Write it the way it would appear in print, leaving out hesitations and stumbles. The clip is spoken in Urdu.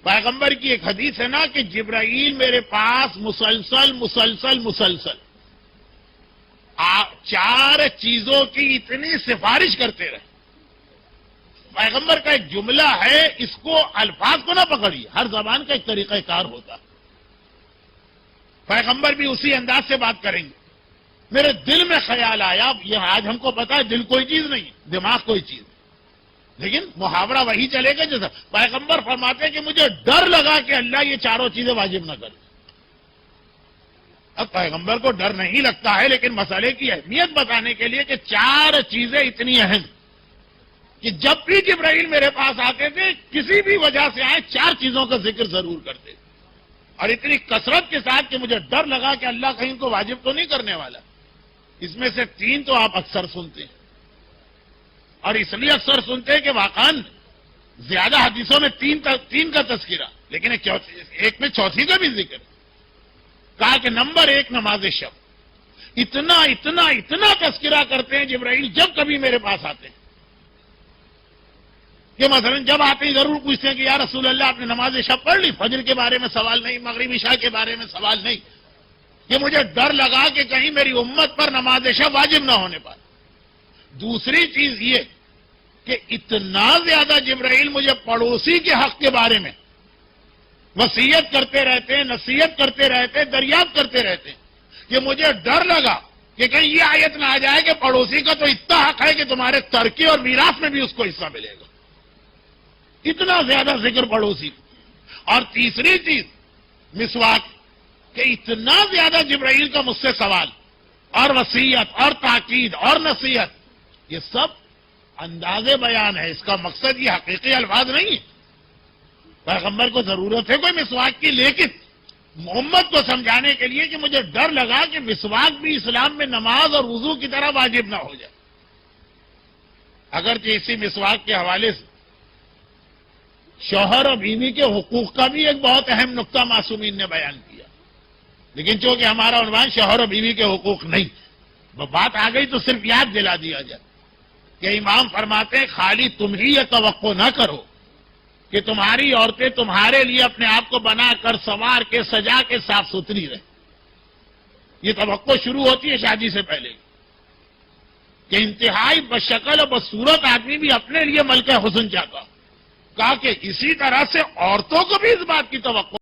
پیغمبر کی ایک حدیث ہے نا کہ جبرائیل میرے پاس مسلسل چار چیزوں کی اتنی سفارش کرتے رہے. پیغمبر کا ایک جملہ ہے، اس کو الفاظ کو نہ پکڑیے، ہر زبان کا ایک طریقہ کار ہوتا. پیغمبر بھی اسی انداز سے بات کریں گے. میرے دل میں خیال آیا، یہ آج ہم کو پتا ہے دل کوئی چیز نہیں، دماغ کوئی چیز، لیکن محاورہ وہی چلے گا جیسا پیغمبر فرماتے ہیں کہ مجھے ڈر لگا کہ اللہ یہ چاروں چیزیں واجب نہ کرے. اب پیغمبر کو ڈر نہیں لگتا ہے، لیکن مسئلے کی اہمیت بتانے کے لیے کہ چار چیزیں اتنی اہم کہ جب بھی جبرائیل میرے پاس آتے تھے کسی بھی وجہ سے آئے چار چیزوں کا ذکر ضرور کرتے تھے، اور اتنی کثرت کے ساتھ کہ مجھے ڈر لگا کہ اللہ کہیں کو واجب تو نہیں کرنے والا. اس میں سے تین تو آپ اکثر سنتے ہیں، اور اس لیے اکثر سنتے ہیں کہ واقعاً زیادہ حدیثوں میں تین کا تذکرہ، لیکن ایک میں چوتھی کا بھی ذکر کہا کہ نمبر ایک نماز شب. اتنا تذکرہ کرتے ہیں جبرائیل جب کبھی میرے پاس آتے ہیں کہ مثلا جب آتے ہیں ضرور پوچھتے ہیں کہ یا رسول اللہ آپ نے نماز شب پڑھ لی؟ فجر کے بارے میں سوال نہیں، مغرب عشاء کے بارے میں سوال نہیں، کہ مجھے ڈر لگا کہ کہیں میری امت پر نماز شب واجب نہ ہونے پائے. دوسری چیز یہ کہ اتنا زیادہ جبرائیل مجھے پڑوسی کے حق کے بارے میں وصیت کرتے رہتے ہیں، نصیحت کرتے رہتے ہیں، دریافت کرتے رہتے ہیں کہ مجھے ڈر لگا کہ کہیں یہ آیت نہ آ جائے کہ پڑوسی کا تو اتنا حق ہے کہ تمہارے ترکے اور میراث میں بھی اس کو حصہ ملے گا. اتنا زیادہ ذکر پڑوسی. اور تیسری چیز مسواک، کہ اتنا زیادہ جبرائیل کا مجھ سے سوال اور وصیت اور تاکید اور نصیحت، یہ سب انداز بیان ہے. اس کا مقصد یہ حقیقی الفاظ نہیں ہے. پیغمبر کو ضرورت ہے کوئی مسواک کی، لیکن محمد کو سمجھانے کے لیے کہ مجھے ڈر لگا کہ مسواک بھی اسلام میں نماز اور وضو کی طرح واجب نہ ہو جائے. اگرچہ اسی مسواک کے حوالے سے شوہر اور بیوی کے حقوق کا بھی ایک بہت اہم نقطہ معصومین نے بیان کیا، لیکن چونکہ ہمارا عنوان شوہر اور بیوی کے حقوق نہیں، بات آ گئی تو صرف یاد دلا دیا جائے کہ امام فرماتے ہیں خالی تم ہی یہ توقع نہ کرو کہ تمہاری عورتیں تمہارے لیے اپنے آپ کو بنا کر سنوار کے سجا کے صاف ستھری رہیں. یہ توقع شروع ہوتی ہے شادی سے پہلے کہ انتہائی بشکل اور بدصورت آدمی بھی اپنے لیے ملکہ حسن چاہتا. کہا کہ اسی طرح سے عورتوں کو بھی اس بات کی توقع